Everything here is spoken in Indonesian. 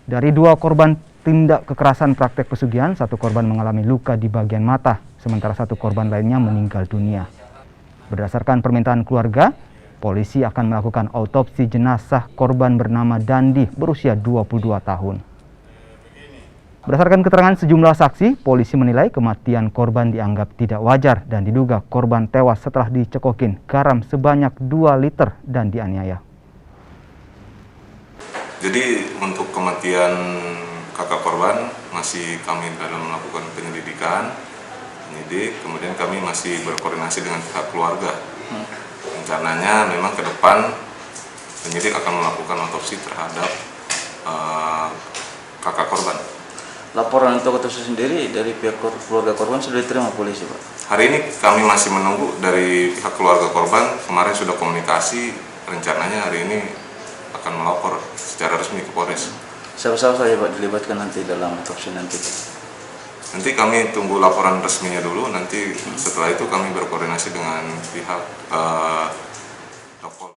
Dari 2 korban tindak kekerasan praktek pesugihan, 1 korban mengalami luka di bagian mata, sementara 1 korban lainnya meninggal dunia. Berdasarkan permintaan keluarga, polisi akan melakukan autopsi jenazah korban bernama Dandi berusia 22 tahun. Berdasarkan keterangan sejumlah saksi, polisi menilai kematian korban dianggap tidak wajar dan diduga korban tewas setelah dicekokin garam sebanyak 2 liter dan dianiaya. Jadi untuk kematian kakak korban masih kami dalam melakukan penyelidikan, kemudian kami masih berkoordinasi dengan pihak keluarga. Rencananya memang ke depan penyidik akan melakukan otopsi terhadap kakak korban. Laporan untuk otopsi sendiri dari pihak keluarga korban sudah diterima polisi, Pak? Hari ini kami masih menunggu dari pihak keluarga korban. Kemarin sudah komunikasi, rencananya hari ini akan melapor secara resmi ke Polres. Siapa-siapa saja, Pak, dilibatkan nanti dalam otopsi nanti? Nanti kami tunggu laporan resminya dulu, nanti setelah itu kami berkoordinasi dengan pihak dokter.